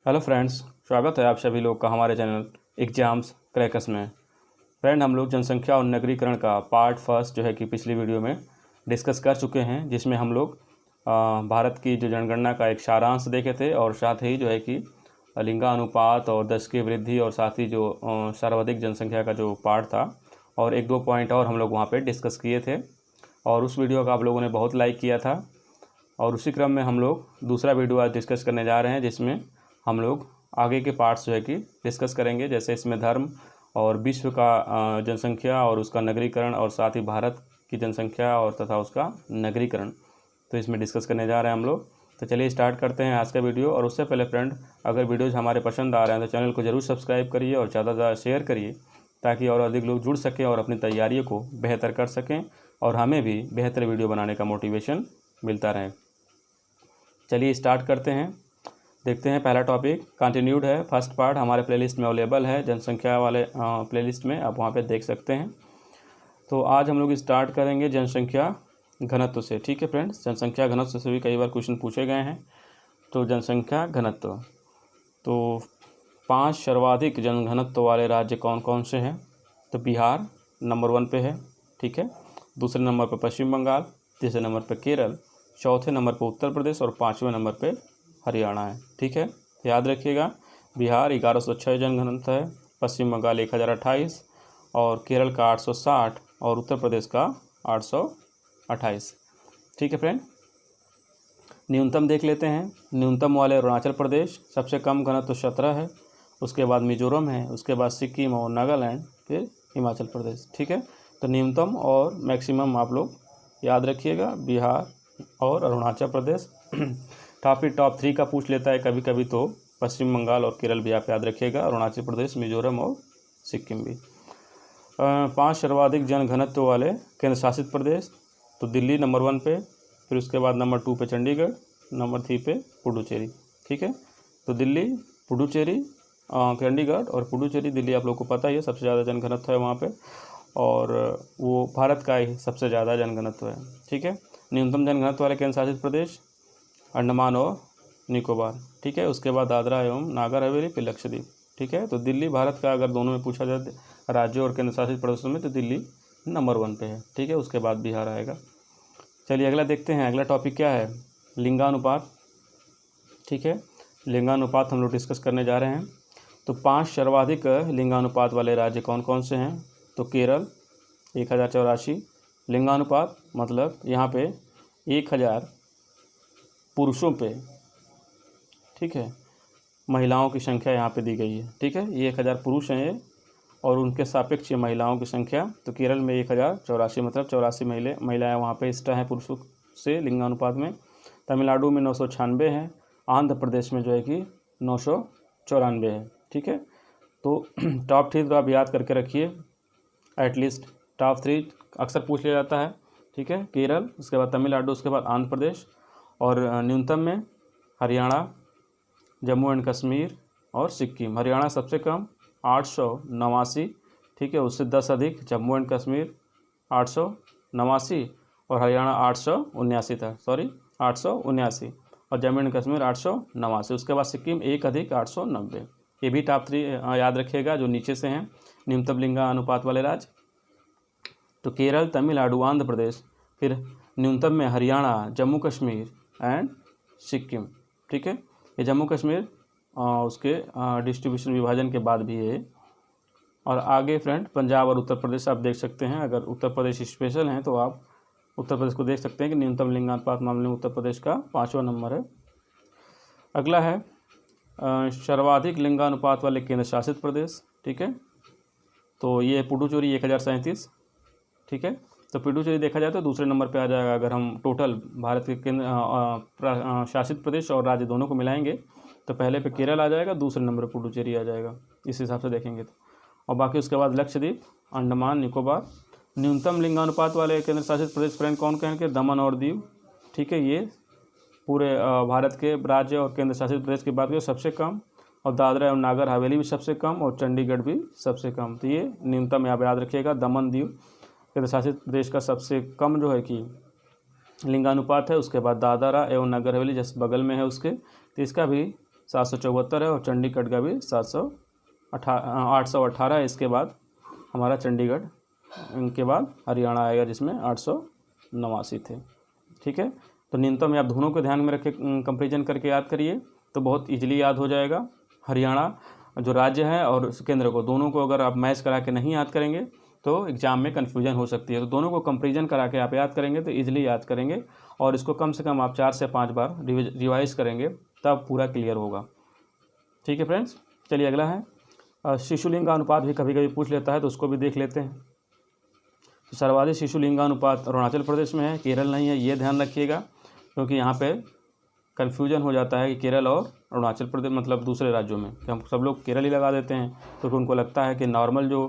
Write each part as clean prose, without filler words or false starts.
Hello friends, स्वागत है आप सभी लोग का हमारे चैनल एग्जाम्स क्रैकर्स में। फ्रेंड, हम लोग जनसंख्या और नगरीकरण का पार्ट फर्स्ट जो है कि पिछली वीडियो में डिस्कस कर चुके हैं, जिसमें हम लोग भारत की जो जनगणना का एक सारांश देखे थे और साथ ही जो है कि लिंगानुपात और दशकीय वृद्धि और साथ ही जो सर्वाधिक जनसंख्या का जो पार्ट था और एक दो पॉइंट और हम लोग वहाँ पर डिस्कस किए थे और उस वीडियो का आप लोगों ने बहुत लाइक किया था। और उसी क्रम में हम लोग दूसरा वीडियो आज डिस्कस करने जा रहे हैं, जिसमें हम लोग आगे के पार्ट्स जो है कि डिस्कस करेंगे, जैसे इसमें धर्म और विश्व का जनसंख्या और उसका नगरीकरण और साथ ही भारत की जनसंख्या और तथा उसका नगरीकरण, तो इसमें डिस्कस करने जा रहे हैं हम लोग। तो चलिए स्टार्ट करते हैं आज का वीडियो। और उससे पहले फ्रेंड, अगर वीडियोज़ हमारे पसंद आ रहे हैं तो चैनल को ज़रूर सब्सक्राइब करिए और ज़्यादा से ज़्यादा शेयर करिए, ताकि और अधिक लोग जुड़ सकें और अपनी तैयारियों को बेहतर कर सकें और हमें भी बेहतर वीडियो बनाने का मोटिवेशन मिलता रहे। चलिए स्टार्ट करते हैं। देखते हैं, पहला टॉपिक कंटिन्यूड है। फर्स्ट पार्ट हमारे प्लेलिस्ट में अवेलेबल है, जनसंख्या वाले प्लेलिस्ट में, आप वहाँ पे देख सकते हैं। तो आज हम लोग स्टार्ट करेंगे जनसंख्या घनत्व से। ठीक है फ्रेंड्स, जनसंख्या घनत्व से भी कई बार क्वेश्चन पूछे गए हैं। तो जनसंख्या घनत्व, तो 5 सर्वाधिक जनघनत्व वाले राज्य कौन कौन से हैं? तो बिहार नंबर 1 पे है। ठीक है, दूसरे नंबर पर पश्चिम बंगाल, तीसरे नंबर पर केरल, चौथे नंबर पर उत्तर प्रदेश और 5वें नंबर पे हरियाणा है। ठीक है, याद रखिएगा, बिहार 1106 जनघनत्व है, पश्चिम बंगाल 1028 और केरल का 860 और उत्तर प्रदेश का 828। ठीक है फ्रेंड, न्यूनतम देख लेते हैं। न्यूनतम वाले अरुणाचल प्रदेश, सबसे कम घनत्व 17 है, उसके बाद मिजोरम है, उसके बाद सिक्किम और नागालैंड, फिर हिमाचल प्रदेश। ठीक है, तो न्यूनतम और मैक्सिमम आप लोग याद रखिएगा, बिहार और अरुणाचल प्रदेश। टॉप 3 का पूछ लेता है कभी कभी, तो पश्चिम बंगाल और केरल भी आप याद रखिएगा, अरुणाचल प्रदेश, मिजोरम और सिक्किम भी। 5 सर्वाधिक जनघनत्व वाले केंद्र शासित प्रदेश, तो दिल्ली नंबर 1 पे, फिर उसके बाद नंबर 2 पे चंडीगढ़, नंबर 3 पे पुडुचेरी। ठीक है, तो दिल्ली, पुडुचेरी, चंडीगढ़ और पुडुचेरी, दिल्ली आप लोग को पता ही है सबसे ज़्यादा जनघनत्व है वहाँ पे, और वो भारत का ही सबसे ज़्यादा जनघनत्व है। ठीक है, न्यूनतम जनघनत्व वाले केंद्र शासित प्रदेश अंडमान और निकोबार। ठीक है, उसके बाद दादरा एवं नागर हवेली, फिर लक्षद्वीप। ठीक है, तो दिल्ली भारत का अगर दोनों में पूछा जाए राज्यों और केंद्र शासित प्रदेशों में, तो दिल्ली नंबर 1 पे है। ठीक है, उसके बाद बिहार आएगा। चलिए अगला देखते हैं, अगला टॉपिक क्या है? लिंगानुपात। ठीक है, लिंगानुपात हम लोग डिस्कस करने जा रहे हैं। तो 5 सर्वाधिक लिंगानुपात वाले राज्य कौन कौन से हैं? तो केरल 1084 लिंगानुपात, मतलब यहाँ पे 1000 पुरुषों पे, ठीक है, महिलाओं की संख्या यहाँ पे दी गई है। ठीक है, ये 1000 पुरुष हैं ये, और उनके सापेक्ष महिलाओं की संख्या, तो केरल में 1084, मतलब 84 महिलाएँ वहाँ पे एक्स्ट्रा हैं पुरुषों से लिंगानुपात में। तमिलनाडु में 996 हैं, आंध्र प्रदेश में जो है कि 994 है। ठीक है, तो टॉप 3 तो आप याद करके रखिए, एटलीस्ट टॉप 3 अक्सर पूछ लिया जाता है। ठीक है, केरल, उसके बाद तमिलनाडु, उसके बाद आंध्र प्रदेश, और न्यूनतम में हरियाणा, जम्मू एंड कश्मीर और सिक्किम। हरियाणा सबसे कम 889, ठीक है, उससे 10 अधिक जम्मू एंड कश्मीर 889 और हरियाणा 879 था, 879, और जम्मू एंड कश्मीर 889। उसके बाद सिक्किम 1 अधिक 890। ये भी टॉप 3 याद रखिएगा जो नीचे से हैं न्यूनतम लिंगानुपात वाले राज्य। तो केरल, तमिलनाडु, आंध्र प्रदेश, फिर न्यूनतम में हरियाणा, जम्मू कश्मीर एंड सिक्किम। ठीक है, ये जम्मू कश्मीर उसके डिस्ट्रीब्यूशन विभाजन के बाद भी है। और आगे फ्रेंड पंजाब और उत्तर प्रदेश आप देख सकते हैं। अगर उत्तर प्रदेश स्पेशल हैं तो आप उत्तर प्रदेश को देख सकते हैं कि न्यूनतम लिंगानुपात मामले में उत्तर प्रदेश का 5वां नंबर है। अगला है सर्वाधिक लिंगानुपात वाले केंद्र शासित प्रदेश। ठीक है, तो ये पुडुचेरी 1037। ठीक है, तो पुडुचेरी देखा जाए तो दूसरे नंबर पे आ जाएगा। अगर हम टोटल भारत के केंद्र शासित प्रदेश और राज्य दोनों को मिलाएंगे तो पहले पे केरल आ जाएगा, दूसरे नंबर पर पुडुचेरी आ जाएगा, इस हिसाब से देखेंगे तो। और बाकी उसके बाद लक्षद्वीप, अंडमान निकोबार। न्यूनतम लिंगानुपात वाले केंद्र शासित प्रदेश फ्रेंड कौन कहेंगे? दमन और दीव। ठीक है, ये पूरे भारत के राज्य और केंद्र शासित प्रदेश की बात करें सबसे कम, और दादरा एवं नागर हवेली भी सबसे कम, और चंडीगढ़ भी सबसे कम। तो ये न्यूनतम यहाँ याद रखिएगा, दमन दीव केंद्र शासित प्रदेश का सबसे कम जो है कि लिंगानुपात है। उसके बाद दादरा एवं नगर हवेली जैसे बगल में है उसके, तो इसका भी 774 है, और चंडीगढ़ का भी 818 है। इसके बाद हमारा चंडीगढ़, इनके बाद हरियाणा आएगा जिसमें 889 थे। ठीक है, तो न्यूनतम आप दोनों को ध्यान में रख के कंपेरिजन करके याद करिए तो बहुत ईजिली याद हो जाएगा। हरियाणा जो राज्य है और केंद्र को, दोनों को अगर आप मैच करा के नहीं याद करेंगे तो एग्ज़ाम में कन्फ्यूजन हो सकती है। तो दोनों को कंपेरिजन करा के आप याद करेंगे तो ईजिली याद करेंगे, और इसको कम से कम आप 4 से 5 बार रिवाइज करेंगे तब पूरा क्लियर होगा। ठीक है फ्रेंड्स, चलिए अगला है शिशुलिंगानुपात भी कभी कभी पूछ लेता है, तो उसको भी देख लेते हैं। तो सर्वाधिक शिशुलिंगानुपात अरुणाचल प्रदेश में है, केरल नहीं है, ये ध्यान रखिएगा, क्योंकि यहाँ पे कन्फ्यूजन हो जाता है कि केरल और अरुणाचल प्रदेश मतलब दूसरे राज्यों में, कि हम सब लोग केरल ही लगा देते हैं, तो उनको लगता है कि नॉर्मल जो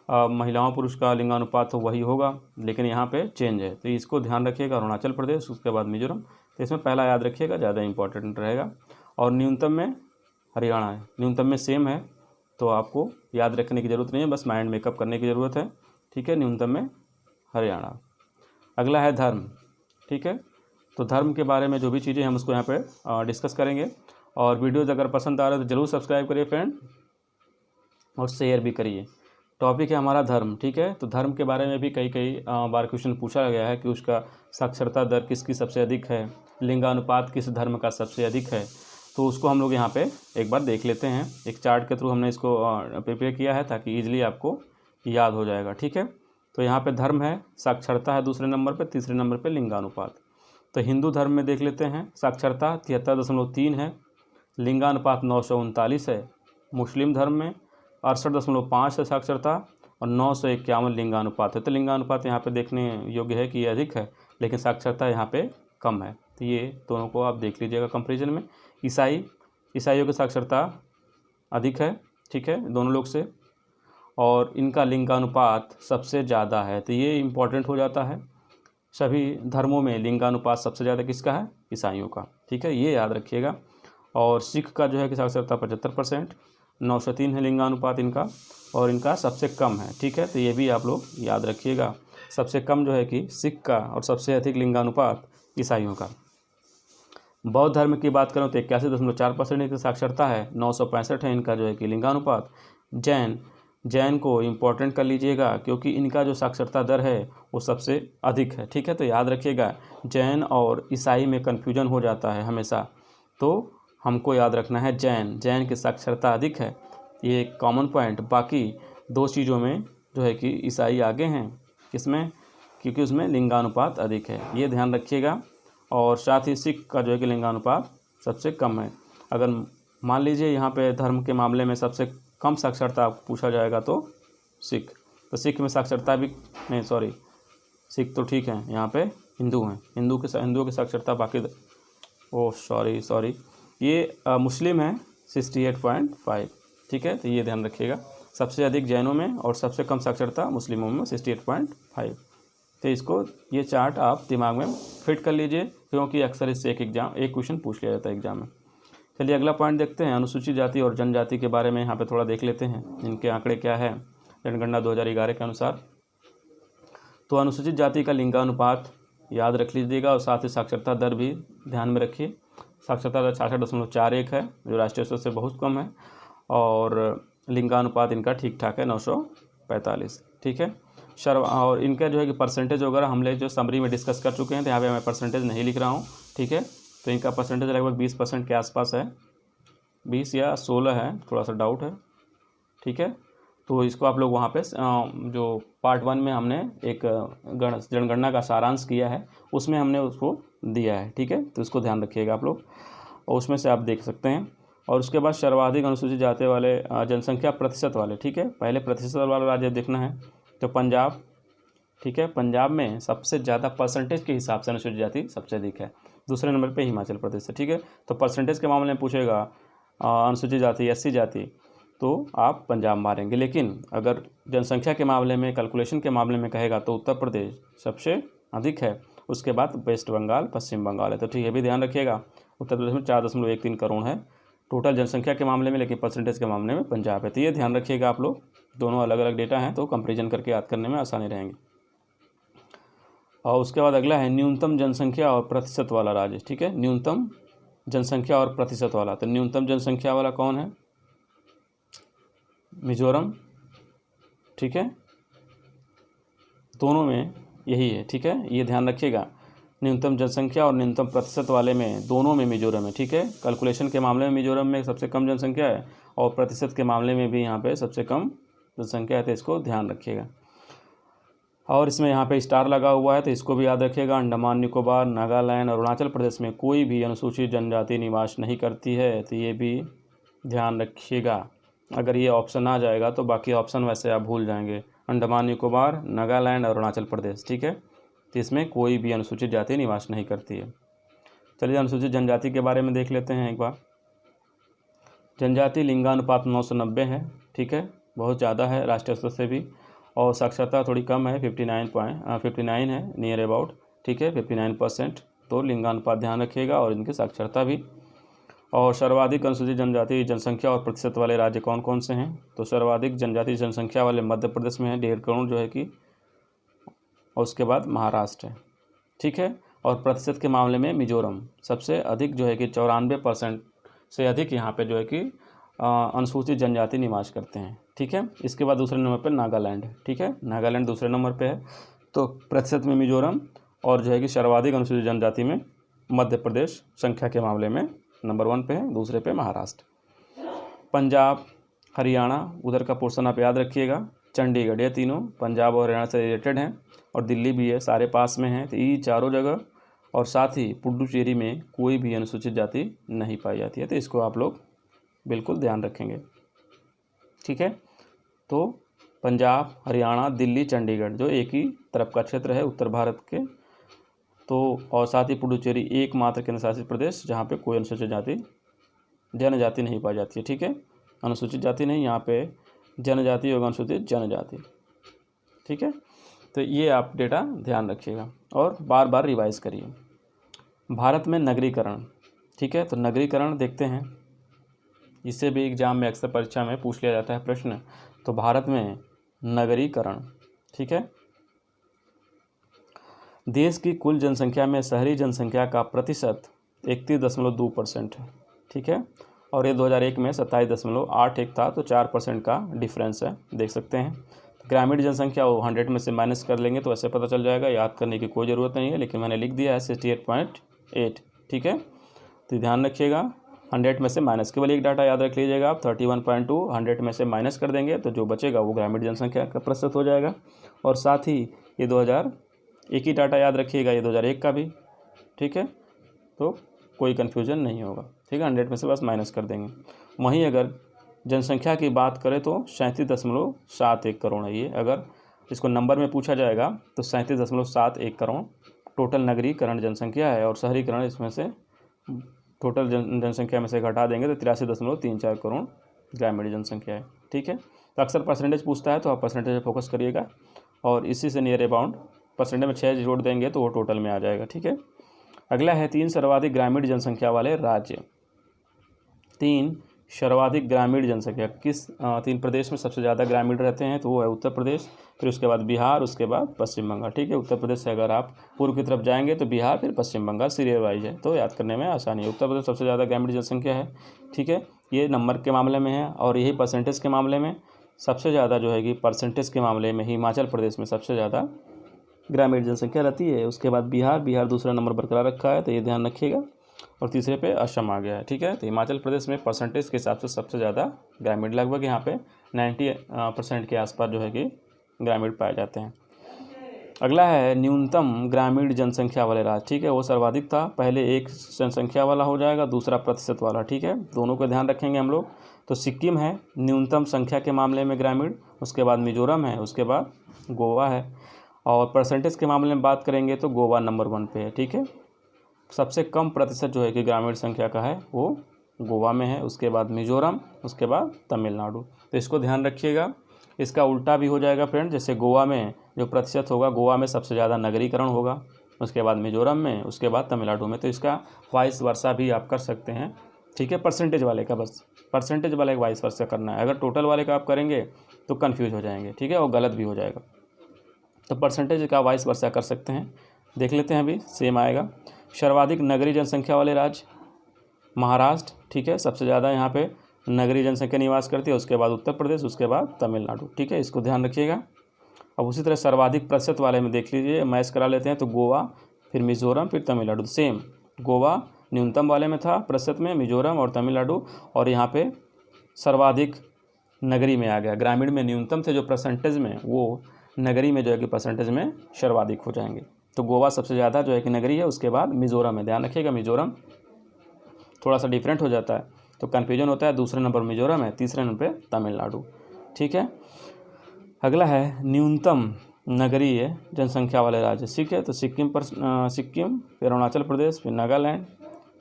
महिलाओं पुरुष का लिंगानुपात हो वही होगा, लेकिन यहाँ पे चेंज है। तो इसको ध्यान रखिएगा, अरुणाचल प्रदेश, उसके बाद मिजोरम। तो इसमें पहला याद रखिएगा, ज़्यादा इंपॉर्टेंट रहेगा। और न्यूनतम में हरियाणा है, न्यूनतम में सेम है, तो आपको याद रखने की ज़रूरत नहीं है, बस माइंड मेकअप करने की ज़रूरत है। ठीक है, न्यूनतम में हरियाणा। अगला है धर्म। ठीक है, तो धर्म के बारे में जो भी चीज़ें हम उसको यहाँ पे डिस्कस करेंगे। और वीडियोज़ अगर पसंद आ रहा है तो ज़रूर सब्सक्राइब करिए फ्रेंड, और शेयर भी करिए। टॉपिक है हमारा धर्म। ठीक है, तो धर्म के बारे में भी कई बार क्वेश्चन पूछा गया है कि उसका साक्षरता दर किसकी सबसे अधिक है, लिंगानुपात किस धर्म का सबसे अधिक है। तो उसको हम लोग यहाँ पे एक बार देख लेते हैं। एक चार्ट के थ्रू हमने इसको प्रिपेयर किया है ताकि ईजिली आपको याद हो जाएगा। ठीक है, तो यहाँ पे धर्म है, साक्षरता है दूसरे नंबर पे, तीसरे नंबर पे लिंगानुपात। तो हिंदू धर्म में देख लेते हैं, साक्षरता 73.3 है, लिंगानुपात 939 है। मुस्लिम धर्म में 68.5 है साक्षरता, और 951 लिंगानुपात है। तो लिंगानुपात यहाँ पे देखने योग्य है कि ये अधिक है, लेकिन साक्षरता यहाँ पे कम है। तो ये दोनों को आप देख लीजिएगा कंपेरिजन में। ईसाइयों की साक्षरता अधिक है, ठीक है, दोनों लोग से, और इनका लिंगानुपात सबसे ज़्यादा है। तो ये इम्पॉर्टेंट हो जाता है, सभी धर्मों में लिंगानुपात सबसे ज़्यादा किसका है, ईसाइयों का। ठीक है, ये याद रखिएगा। और सिख का जो है कि साक्षरता 75%, 903 है लिंगानुपात इनका, और इनका सबसे कम है। ठीक है, तो ये भी आप लोग याद रखिएगा, सबसे कम जो है कि सिख का, और सबसे अधिक लिंगानुपात ईसाइयों का। बौद्ध धर्म की बात करें तो 81.4% इनकी साक्षरता है, 965 है इनका जो है कि लिंगानुपात। जैन को इम्पोर्टेंट कर लीजिएगा, क्योंकि इनका जो साक्षरता दर है वो सबसे अधिक है। ठीक है, तो याद रखिएगा, जैन और ईसाई में कन्फ्यूजन हो जाता है हमेशा, तो हमको याद रखना है जैन की साक्षरता अधिक है, ये एक कॉमन पॉइंट। बाकी दो चीज़ों में जो है कि ईसाई आगे हैं, किसमें, क्योंकि उसमें लिंगानुपात अधिक है, ये ध्यान रखिएगा। और साथ ही सिख का जो है कि लिंगानुपात सबसे कम है। अगर मान लीजिए यहाँ पे धर्म के मामले में सबसे कम साक्षरता पूछा जाएगा तो सिख, तो सिख में साक्षरता भी नहीं, सॉरी, सिख तो ठीक है, यहाँ पे हिंदू हैं, हिंदुओं की साक्षरता बाकी, ओह सॉरी, ये मुस्लिम है 68.5। ठीक है, तो ये ध्यान रखिएगा, सबसे अधिक जैनों में और सबसे कम साक्षरता मुस्लिमों में 68.5। तो इसको, ये चार्ट आप दिमाग में फिट कर लीजिए, क्योंकि अक्सर इससे एक क्वेश्चन पूछ लिया जाता है एग्जाम में। चलिए अगला पॉइंट देखते हैं, अनुसूचित जाति और जनजाति के बारे में यहाँ पे थोड़ा देख लेते हैं, इनके आंकड़े क्या है जनगणना 2011 के अनुसार। तो अनुसूचित जाति का लिंगानुपात याद रख लीजिएगा, और साथ ही साक्षरता दर भी ध्यान में रखिए। साक्षरता दर 66.41 है, जो राष्ट्रीय स्तर से बहुत कम है, और लिंगानुपात इनका ठीक ठाक है 945। ठीक है, और इनका जो है कि परसेंटेज वगैरह हम लोग जो समरी में डिस्कस कर चुके हैं, तो यहाँ पे मैं परसेंटेज नहीं लिख रहा हूँ। ठीक है, तो इनका परसेंटेज लगभग 20% के आसपास है, 20 या 16 है, थोड़ा सा डाउट है। ठीक है, तो इसको आप लोग वहाँ पे जो पार्ट 1 में हमने एक जनगणना का सारांश किया है, उसमें हमने उसको दिया है। ठीक है, तो इसको ध्यान रखिएगा आप लोग, और उसमें से आप देख सकते हैं। और उसके बाद सर्वाधिक अनुसूचित जाति वाले जनसंख्या प्रतिशत वाले, ठीक है, पहले प्रतिशत वाला राज्य देखना है तो पंजाब। ठीक है, पंजाब में सबसे ज़्यादा परसेंटेज के हिसाब से अनुसूचित जाति सबसे अधिक है, दूसरे नंबर पे हिमाचल प्रदेश है। ठीक है, तो परसेंटेज के मामले में पूछेगा अनुसूचित जाति, एससी जाति, तो आप पंजाब मारेंगे, लेकिन अगर जनसंख्या के मामले में, कैलकुलेशन के मामले में कहेगा तो उत्तर प्रदेश सबसे अधिक है, उसके बाद वेस्ट बंगाल, पश्चिम बंगाल है। तो ठीक है, भी ध्यान रखिएगा, उत्तर प्रदेश में 4.13 करोड़ है टोटल जनसंख्या के मामले में, लेकिन परसेंटेज के मामले में पंजाब है। तो ये ध्यान रखिएगा आप लोग, दोनों अलग अलग डेटा हैं, तो कंपेरिजन करके याद करने में आसानी रहेंगे। और उसके बाद अगला है न्यूनतम जनसंख्या और प्रतिशत वाला राज्य। ठीक है, न्यूनतम जनसंख्या और प्रतिशत वाला, तो न्यूनतम जनसंख्या वाला कौन है? मिजोरम, ठीक है, दोनों में यही है, ठीक है, ये ध्यान रखिएगा। न्यूनतम जनसंख्या और न्यूनतम प्रतिशत वाले में दोनों में मिजोरम है, ठीक है। कैलकुलेशन के मामले में मिजोरम में सबसे कम जनसंख्या है और प्रतिशत के मामले में भी यहाँ पे सबसे कम जनसंख्या है, तो इसको ध्यान रखिएगा। और इसमें यहाँ पे स्टार लगा हुआ है तो इसको भी याद रखिएगा। अंडमान निकोबार, नागालैंड और अरुणाचल प्रदेश में कोई भी अनुसूचित जनजाति निवास नहीं करती है, तो ये भी ध्यान रखिएगा। अगर ये ऑप्शन आ जाएगा तो बाकी ऑप्शन वैसे आप भूल जाएंगे। अंडमान निकोबार, नागालैंड और अरुणाचल प्रदेश, ठीक है, तो इसमें कोई भी अनुसूचित जाति निवास नहीं करती है। चलिए अनुसूचित जनजाति के बारे में देख लेते हैं एक बार। जनजाति लिंगानुपात 990 है, ठीक है, बहुत ज़्यादा है राष्ट्रीय स्तर से भी। और साक्षरता थोड़ी कम है, 59 है नियर अबाउट, ठीक है, 59%। तो लिंगानुपात ध्यान रखिएगा और इनकी साक्षरता भी। और सर्वाधिक अनुसूचित जनजाति जनसंख्या और प्रतिशत वाले राज्य कौन कौन से हैं? तो सर्वाधिक जनजाति जनसंख्या वाले मध्य प्रदेश में है, 1.5 करोड़ जो है कि, और उसके बाद महाराष्ट्र है, ठीक है। और प्रतिशत के मामले में मिजोरम सबसे अधिक जो है कि 94% से अधिक यहाँ पे जो है कि अनुसूचित जनजाति निवास करते हैं, ठीक है। इसके बाद दूसरे नंबर पर नागालैंड है, ठीक है, नागालैंड दूसरे नंबर पे है। तो प्रतिशत में मिजोरम और जो है कि सर्वाधिक अनुसूचित जनजाति में मध्य प्रदेश संख्या के मामले में नंबर 1 पे है, दूसरे पे महाराष्ट्र। पंजाब, हरियाणा, उधर का पोर्शन आप याद रखिएगा। चंडीगढ़, ये तीनों पंजाब और हरियाणा से रिलेटेड हैं और दिल्ली भी है, सारे पास में हैं। तो ये चारों जगह और साथ ही पुडुचेरी में कोई भी अनुसूचित जाति नहीं पाई जाती है, तो इसको आप लोग बिल्कुल ध्यान रखेंगे, ठीक है। तो पंजाब, हरियाणा, दिल्ली, चंडीगढ़ जो एक ही तरफ का क्षेत्र है उत्तर भारत के, तो और साथ ही पुडुचेरी एकमात्र केंद्र शासित प्रदेश जहाँ पे कोई अनुसूचित जाति जनजाति नहीं पाई जाती है, ठीक है। अनुसूचित जाति नहीं, यहाँ पे जनजाति होगा, अनुसूचित जनजाति, ठीक है। तो ये आप डेटा ध्यान रखिएगा और बार बार रिवाइज करिए। भारत में नगरीकरण, ठीक है, तो नगरीकरण देखते हैं, इससे भी एग्जाम में अक्सर परीक्षा में पूछ लिया जाता है प्रश्न। तो भारत में नगरीकरण, ठीक है, देश की कुल जनसंख्या में शहरी जनसंख्या का प्रतिशत 31.2% है, ठीक है, और ये 2001 में 27.81 था, तो 4% का डिफरेंस है, देख सकते हैं। ग्रामीण जनसंख्या वो 100 में से माइनस कर लेंगे तो ऐसे पता चल जाएगा, याद करने की कोई ज़रूरत नहीं है, लेकिन मैंने लिख दिया है 68.8, ठीक है। तो ध्यान रखिएगा, 100 में से माइनस, केवल एक डाटा याद रख लीजिएगा आप, 31.2 100 में से माइनस कर देंगे तो जो बचेगा वो ग्रामीण जनसंख्या का प्रतिशत हो जाएगा। और साथ ही ये 2001 ही डाटा याद रखिएगा, ये 2001 का भी, ठीक है, तो कोई कन्फ्यूजन नहीं होगा, ठीक है, 100 में से बस माइनस कर देंगे। वहीं अगर जनसंख्या की बात करें तो 37.71 करोड़ है ये, अगर इसको नंबर में पूछा जाएगा तो 37.71 करोड़ टोटल नगरीकरण जनसंख्या है, और शहरीकरण इसमें से टोटल जनसंख्या में से घटा देंगे तो 83.34 करोड़ ग्रामीण जनसंख्या है, ठीक है। तो अक्सर परसेंटेज पूछता है तो आप परसेंटेज पे फोकस करिएगा और इसी से नियर अबाउट परसेंटेज में 6 जोड़ देंगे तो वो टोटल में आ जाएगा, ठीक है। अगला है 3 सर्वाधिक ग्रामीण जनसंख्या वाले राज्य। 3 सर्वाधिक ग्रामीण जनसंख्या किस 3 प्रदेश में सबसे ज़्यादा ग्रामीण रहते हैं? तो वो है उत्तर प्रदेश, फिर उसके बाद बिहार, उसके बाद पश्चिम बंगाल, ठीक है। उत्तर प्रदेश से अगर आप पूर्व की तरफ जाएंगे तो बिहार, फिर पश्चिम बंगाल सीरियल वाइज है, तो याद करने में आसानी है। उत्तर प्रदेश सबसे ज़्यादा ग्रामीण जनसंख्या है, ठीक है, ये नंबर के मामले में है। और यही परसेंटेज के मामले में सबसे ज़्यादा जो है कि परसेंटेज के मामले में हिमाचल प्रदेश में सबसे ज़्यादा ग्रामीण जनसंख्या रहती है। उसके बाद बिहार दूसरा नंबर बरकरार रखा है, तो ये ध्यान रखिएगा। और तीसरे पे असम आ गया है, ठीक है। तो हिमाचल प्रदेश में परसेंटेज के हिसाब से सबसे ज़्यादा ग्रामीण, लगभग यहाँ पे 90% के आसपास जो है कि ग्रामीण पाए जाते हैं। अगला है न्यूनतम ग्रामीण जनसंख्या वाले राज्य, ठीक है, वो सर्वाधिक था, पहले एक जनसंख्या वाला हो जाएगा, दूसरा प्रतिशत वाला, ठीक है, दोनों को ध्यान रखेंगे हम लोग। तो सिक्किम है न्यूनतम संख्या के मामले में ग्रामीण, उसके बाद मिजोरम है, उसके बाद गोवा है। और परसेंटेज के मामले में बात करेंगे तो गोवा नंबर 1 पे है, ठीक है। सबसे कम प्रतिशत जो है कि ग्रामीण संख्या का है वो गोवा में है, उसके बाद मिजोरम, उसके बाद तमिलनाडु। तो इसको ध्यान रखिएगा। इसका उल्टा भी हो जाएगा फ्रेंड, जैसे गोवा में जो प्रतिशत होगा, गोवा में सबसे ज़्यादा नगरीकरण होगा, उसके बाद मिजोरम में, उसके बाद तमिलनाडु में। तो इसका वाइस वर्सा भी आप कर सकते हैं, ठीक है। परसेंटेज वाले का बस परसेंटेज वाले का वाइस वर्सा करना है, अगर टोटल वाले का आप करेंगे तो कन्फ्यूज हो जाएंगे, ठीक है, और गलत भी हो जाएगा। तो परसेंटेज का वाइस वर्सा कर सकते हैं, देख लेते हैं, अभी सेम आएगा। सर्वाधिक नगरीय जनसंख्या वाले राज्य, महाराष्ट्र, ठीक है, सबसे ज़्यादा यहाँ पे नगरीय जनसंख्या निवास करती है, उसके बाद उत्तर प्रदेश, उसके बाद तमिलनाडु, ठीक है, इसको ध्यान रखिएगा। अब उसी तरह सर्वाधिक प्रतिशत वाले में देख लीजिए, मैच करा लेते हैं, तो गोवा, फिर मिज़ोरम, फिर तमिलनाडु। सेम, गोवा न्यूनतम वाले में था प्रतिशत में, मिज़ोरम और तमिलनाडु, और यहाँ पे सर्वाधिक नगरी में आ गया। ग्रामीण में न्यूनतम थे जो परसेंटेज में, वो नगरी में जो है कि परसेंटेज में सर्वाधिक हो जाएंगे। तो गोवा सबसे ज़्यादा जो है कि नगरी है, उसके बाद मिज़ोरम है। ध्यान रखिएगा, मिज़ोरम थोड़ा सा डिफरेंट हो जाता है तो कन्फ्यूजन होता है। दूसरे नंबर मिज़ोरम है, तीसरे नंबर पे तमिलनाडु, ठीक है। अगला है न्यूनतम नगरीय जनसंख्या वाले राज्य, ठीक है। तो सिक्किम, फिर अरुणाचल प्रदेश, फिर नागालैंड,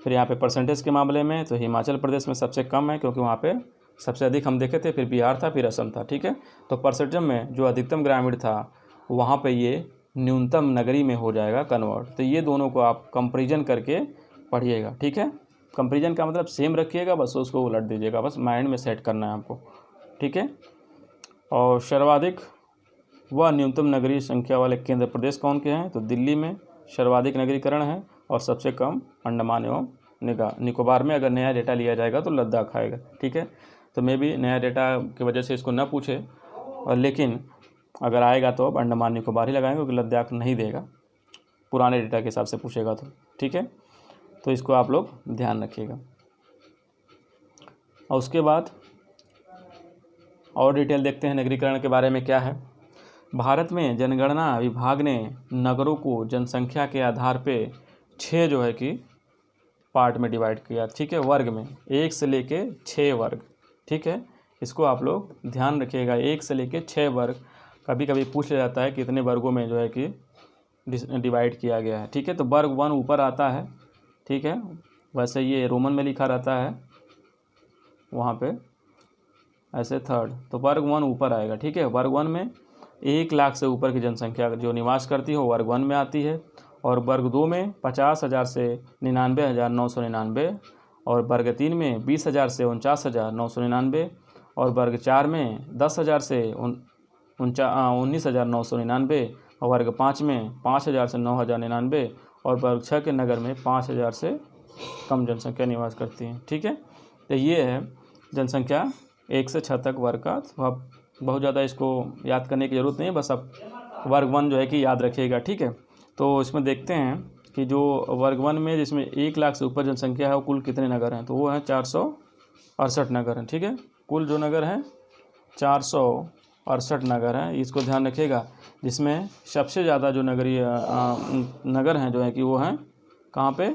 फिर यहाँ पे परसेंटेज के मामले में तो हिमाचल प्रदेश में सबसे कम है, क्योंकि वहाँ पे सबसे अधिक हम देखे थे, फिर बिहार था, फिर असम था, ठीक है। तो परसेंटेज में जो अधिकतम ग्रामीण था वहाँ पे ये न्यूनतम नगरी में हो जाएगा कन्वर्ट। तो ये दोनों को आप कंपेरिजन करके पढ़िएगा, ठीक है। कंपेरिजन का मतलब सेम रखिएगा, बस उसको उलट दीजिएगा, बस माइंड में सेट करना है आपको, ठीक है। और सर्वाधिक व न्यूनतम नगरीय संख्या वाले केंद्र प्रदेश कौन के हैं? तो दिल्ली में सर्वाधिक नगरीकरण है और सबसे कम अंडमान एवं निकोबार में। अगर नया डेटा लिया जाएगा तो लद्दाख आएगा, ठीक है। तो मे भी नया डेटा की वजह से इसको न पूछे, और लेकिन अगर आएगा तो अब अंडमान निकोबार ही लगाएंगे, क्योंकि लद्दाख नहीं देगा पुराने डेटा के हिसाब से पूछेगा तो, ठीक है। तो इसको आप लोग ध्यान रखिएगा। और उसके बाद और डिटेल देखते हैं नगरीकरण के बारे में क्या है। भारत में जनगणना विभाग ने नगरों को जनसंख्या के आधार पे 6 जो है कि पार्ट में डिवाइड किया, ठीक है, वर्ग में, 1 से लेके 6 वर्ग, ठीक है। इसको आप लोग ध्यान रखिएगा, 1 से लेके 6 वर्ग। कभी कभी पूछ लिया जाता है कि कितने वर्गों में जो है कि डिवाइड किया गया है, ठीक है। तो वर्ग 1 ऊपर आता है, ठीक है, वैसे ये रोमन में लिखा रहता है वहाँ पे ऐसे थर्ड, तो वर्ग 1 ऊपर आएगा, ठीक है। वर्ग 1 में 1 लाख से ऊपर की जनसंख्या जो निवास करती है वो वर्ग 1 में आती है, और वर्ग 2 में 50,000 से 99,999, और वर्ग 3 में 20,000 से 49,999, और वर्ग 4 में 10,000 से 19,999, और वर्ग 5 में 5,000 से 9,099, और वर्ग 6 के नगर में 5,000 से कम जनसंख्या निवास करती है, ठीक है। तो ये है जनसंख्या 1 से 6 तक वर्ग का। तो आप बहुत ज़्यादा इसको याद करने की ज़रूरत नहीं है, बस आप वर्ग 1 जो है कि याद रखिएगा, ठीक है। तो इसमें देखते हैं कि जो वर्ग 1 में जिसमें 1 लाख से ऊपर जनसंख्या है वो कुल कितने नगर हैं, तो वो हैं 468 नगर हैं, ठीक है। कुल जो नगर हैं 468 नगर हैं, इसको ध्यान रखिएगा। जिसमें सबसे ज़्यादा जो नगरीय नगर हैं जो है कि वो हैं कहाँ पे?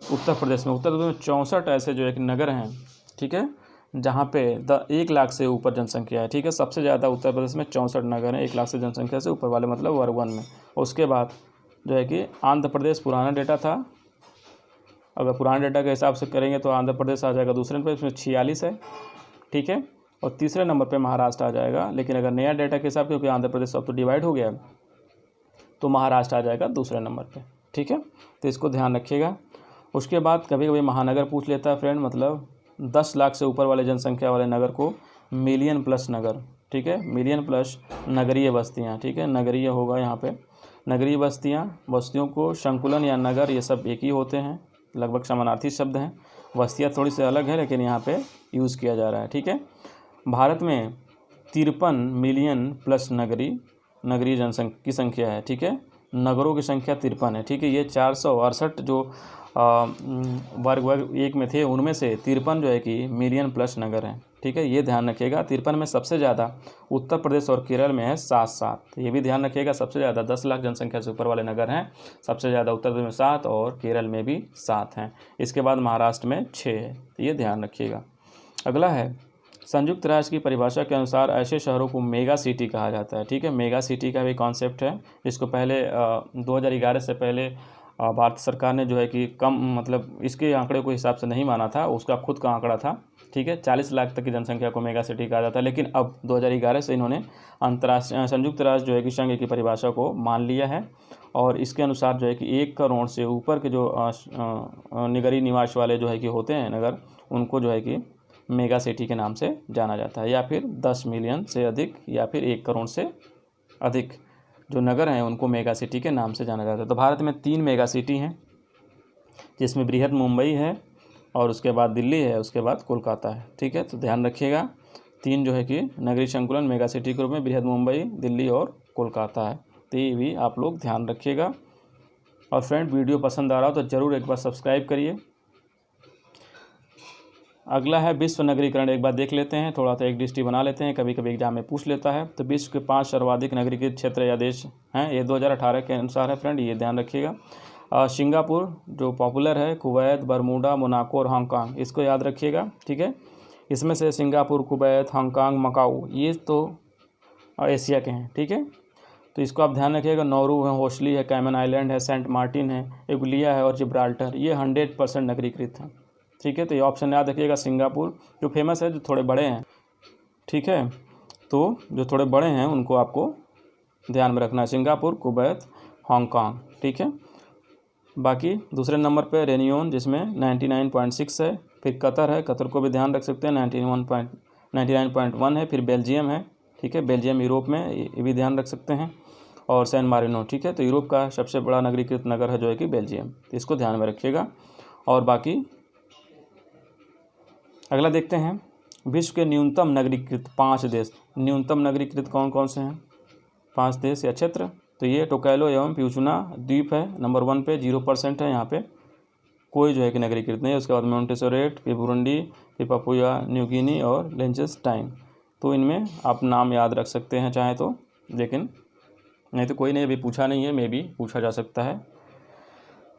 उत्तर प्रदेश में। उत्तर प्रदेश में 64 ऐसे जो है कि नगर हैं, ठीक है, जहाँ पे 1 लाख से ऊपर जनसंख्या है, ठीक है। सबसे ज़्यादा उत्तर प्रदेश में 64 नगर हैं 1 लाख से जनसंख्या से ऊपर वाले, मतलब वर्ग 1 में। उसके बाद जो है कि आंध्र प्रदेश, पुराना डेटा था, अगर पुराने डेटा के हिसाब से करेंगे तो आंध्र प्रदेश आ जाएगा दूसरे नंबर पर, इसमें 46 है, ठीक है। और तीसरे नंबर पे महाराष्ट्र आ जाएगा, लेकिन अगर नया डेटा के हिसाब से, क्योंकि आंध्र प्रदेश अब तो डिवाइड हो गया, तो महाराष्ट्र आ जाएगा दूसरे नंबर पे, ठीक है। तो इसको ध्यान रखिएगा। उसके बाद कभी कभी महानगर पूछ लेता है फ्रेंड, मतलब 10 लाख से ऊपर वाले जनसंख्या वाले नगर को मिलियन प्लस नगर, ठीक है, मिलियन प्लस नगरीय बस्तियाँ, ठीक है, नगरीय होगा यहाँ पे। नगरीय बस्तियों को संकुलन या नगर ये सब एक ही होते हैं, लगभग समानार्थी शब्द हैं। बस्तियाँ थोड़ी सी अलग है, लेकिन यहाँ पे यूज़ किया जा रहा है, ठीक है। भारत में 53 मिलियन प्लस नगरीय जनसंख्या की संख्या है, ठीक है। नगरों की संख्या 53 है, ठीक है। ये 468 जो वर्ग 1 में थे, उनमें से 53 जो है कि मिलियन प्लस नगर हैं, ठीक है। ये ध्यान रखिएगा। 53 में सबसे ज़्यादा उत्तर प्रदेश और केरल में है 7। ये भी ध्यान रखिएगा, सबसे ज़्यादा 10 लाख जनसंख्या से ऊपर वाले नगर हैं, सबसे ज़्यादा उत्तर प्रदेश में 7 और केरल में भी 7 हैं। इसके बाद महाराष्ट्र में 6 है, ये ध्यान रखिएगा। अगला है संयुक्त राष्ट्र की परिभाषा के अनुसार ऐसे शहरों को मेगा सिटी कहा जाता है, ठीक है। मेगा सिटी का भी कॉन्सेप्ट है, इसको पहले 2011 से पहले भारत सरकार ने जो है कि कम, मतलब इसके आंकड़े को हिसाब से नहीं माना था, उसका खुद का आंकड़ा था, ठीक है। 40 लाख तक की जनसंख्या को मेगा सिटी कहा जाता है, लेकिन अब 2011 से इन्होंने संयुक्त राष्ट्र जो है कि संघ की परिभाषा को मान लिया है, और इसके अनुसार जो है कि 1 करोड़ से ऊपर के जो नगरीय निवास वाले जो है कि होते हैं नगर, उनको जो है कि मेगा सिटी के नाम से जाना जाता है, या फिर 10 मिलियन से अधिक या फिर 1 करोड़ से अधिक जो नगर हैं उनको मेगा सिटी के नाम से जाना जाता है। तो भारत में 3 मेगा सिटी हैं, जिसमें बृहद मुंबई है, और उसके बाद दिल्ली है, उसके बाद कोलकाता है। ठीक है, तो ध्यान रखिएगा 3 जो है कि नगरीय संकुलन मेगा सिटी के रूप में बृहद मुंबई, दिल्ली और कोलकाता है। तो ये भी आप लोग ध्यान रखिएगा। और फ्रेंड वीडियो पसंद आ रहा हो तो ज़रूर एक बार सब्सक्राइब करिए। अगला है विश्व नगरीकरण, एक बार देख लेते हैं, थोड़ा सा एक दृष्टि बना लेते हैं, कभी कभी एग्जाम में पूछ लेता है। तो विश्व के 5 सर्वाधिक नगरीकृत क्षेत्र या देश हैं, ये 2018 के अनुसार है फ्रेंड, ये ध्यान रखिएगा। सिंगापुर जो पॉपुलर है, कुवैत, बरमूडा, मोनाको और हांगकांग, इसको याद रखिएगा। ठीक है, इसमें से सिंगापुर, कुवैत, हांगकांग, मकाऊ ये तो एशिया के हैं। ठीक है, तो इसको आप ध्यान रखिएगा। नौरू है, होस्ली है, कैमन आइलैंड है, सेंट मार्टिन है, एगुलिया है और जिब्राल्टर, ये 100% नगरीकृत हैं। ठीक है, तो ये ऑप्शन याद रखिएगा। सिंगापुर जो फेमस है, जो थोड़े बड़े हैं। ठीक है, तो जो थोड़े बड़े हैं उनको आपको ध्यान में रखना है, सिंगापुर, कुवैत, हांगकांग। ठीक है, बाकी दूसरे नंबर पे रेनियोन जिसमें 99.6 है, फिर कतर है, कतर को भी ध्यान रख सकते हैं, 99.1 है, फिर बेल्जियम है। ठीक है, बेल्जियम यूरोप में, ये भी ध्यान रख सकते हैं, और सैन मारिनो। ठीक है, तो यूरोप का सबसे बड़ा नगरीकृत नगर है जो है कि बेल्जियम, तो इसको ध्यान में रखिएगा। और बाकी अगला देखते हैं, विश्व के न्यूनतम नगरीकृत 5 देश। न्यूनतम नगरीकृत कौन कौन से हैं 5 देश या क्षेत्र? तो ये टोकैलो एवं प्यूचुना द्वीप है, नंबर 1 पे, 0% है, यहाँ पे कोई जो है कि नगरीकृत नहीं है। उसके बाद मोंटेसोरेट, फिर बुरुंडी, फिर पपुआ न्यू गिनी और लिंचेस्टाइन। तो इनमें आप नाम याद रख सकते हैं चाहे तो, लेकिन नहीं तो कोई नहीं, अभी पूछा नहीं है, मे भी पूछा जा सकता है।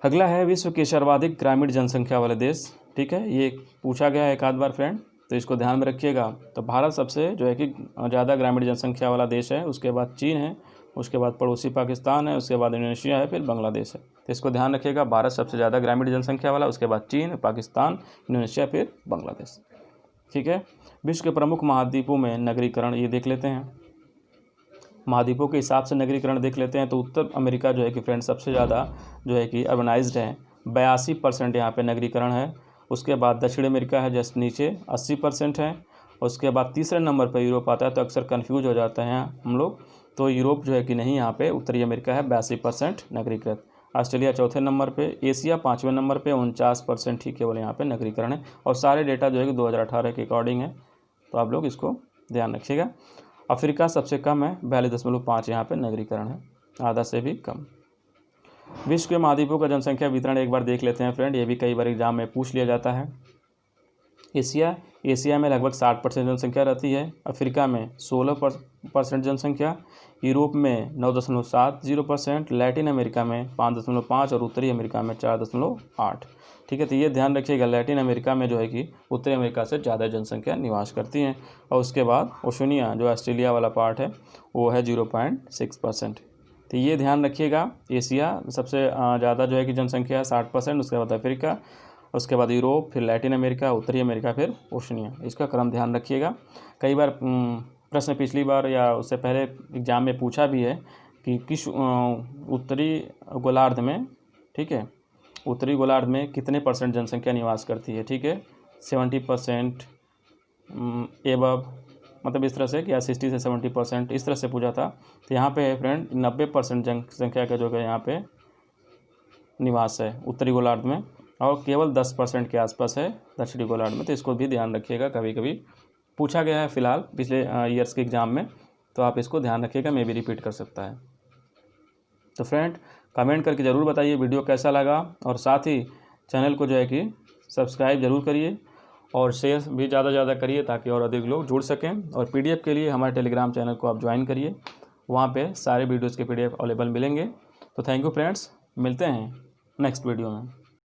अगला है विश्व के सर्वाधिक ग्रामीण जनसंख्या वाले देश। ठीक है, ये पूछा गया है एक आध बार फ्रेंड, तो इसको ध्यान में रखिएगा। तो भारत सबसे जो है कि ज़्यादा ग्रामीण जनसंख्या वाला देश है, उसके बाद चीन है, उसके बाद पड़ोसी पाकिस्तान है, उसके बाद इंडोनेशिया है, फिर बांग्लादेश है। तो इसको ध्यान रखिएगा, भारत सबसे ज़्यादा ग्रामीण जनसंख्या वाला, उसके बाद चीन, पाकिस्तान, इंडोनेशिया, फिर बांग्लादेश। ठीक है, विश्व के प्रमुख महाद्वीपों में नगरीकरण ये देख लेते हैं, महाद्वीपों के हिसाब से नगरीकरण देख लेते हैं। तो उत्तर अमेरिका जो है कि फ्रेंड सबसे ज़्यादा जो है कि अर्बनाइज्ड है, 82% यहाँ पे नगरीकरण है। उसके बाद दक्षिण अमेरिका है जस्ट नीचे, 80% है। उसके बाद तीसरे नंबर पर यूरोप आता है, तो अक्सर कन्फ्यूज हो जाते हैं हम लोग, तो यूरोप जो है कि नहीं, यहाँ पे उत्तरी अमेरिका है 82% नगरीकृत। ऑस्ट्रेलिया चौथे नंबर पे, एशिया 5वें नंबर पे 49% ही केवल यहाँ पे नगरीकरण है। और सारे डेटा जो है कि 2018 के अकॉर्डिंग है, तो आप लोग इसको ध्यान रखिएगा। अफ्रीका सबसे कम है, 42.5 यहाँ पे नगरीकरण है, आधा से भी कम। विश्व के महाद्वीपों का जनसंख्या वितरण एक बार देख लेते हैं फ्रेंड, ये भी कई बार एग्जाम में पूछ लिया जाता है। एशिया में लगभग 60% जनसंख्या रहती है, अफ्रीका में 16% जनसंख्या, यूरोप में 9.70%, लैटिन अमेरिका में 5.5 और उत्तरी अमेरिका में 4.8। ठीक है, तो ये ध्यान रखिएगा, लैटिन अमेरिका में जो है कि उत्तरी अमेरिका से ज़्यादा जनसंख्या निवास करती हैं। और उसके बाद ओशनिया जो ऑस्ट्रेलिया वाला पार्ट है वो है 0.6%। तो ये ध्यान रखिएगा, एशिया सबसे ज़्यादा जो है कि जनसंख्या 60%, उसके बाद अफ्रीका, उसके बाद यूरोप, फिर लैटिन अमेरिका, उत्तरी अमेरिका, फिर ओशनिया। इसका क्रम ध्यान रखिएगा। कई बार प्रश्न पिछली बार या उससे पहले एग्जाम में पूछा भी है कि किस उत्तरी गोलार्ध में, ठीक है, उत्तरी गोलार्ध में कितने % जनसंख्या निवास करती है। ठीक है, 70% एबव, मतलब इस तरह से, क्या 60 से 70% इस तरह से पूछा था। तो यहाँ पे फ्रेंड 90% जनसंख्या का जो है यहाँ पे निवास है उत्तरी गोलार्ध में, और केवल 10% के आसपास है दक्षिणी गोलार्ध में। तो इसको भी ध्यान रखिएगा, कभी कभी पूछा गया है फिलहाल पिछले ईयर्स के एग्ज़ाम में, तो आप इसको ध्यान रखिएगा, मे भी रिपीट कर सकता है। तो फ्रेंड कमेंट करके ज़रूर बताइए वीडियो कैसा लगा, और साथ ही चैनल को जो है कि सब्सक्राइब ज़रूर करिए और शेयर भी ज़्यादा से ज़्यादा करिए, ताकि और अधिक लोग जुड़ सकें। और PDF के लिए हमारे टेलीग्राम चैनल को आप ज्वाइन करिए, वहाँ पे सारे वीडियोज़ के PDF अवेलेबल मिलेंगे। तो थैंक यू फ्रेंड्स, मिलते हैं नेक्स्ट वीडियो में।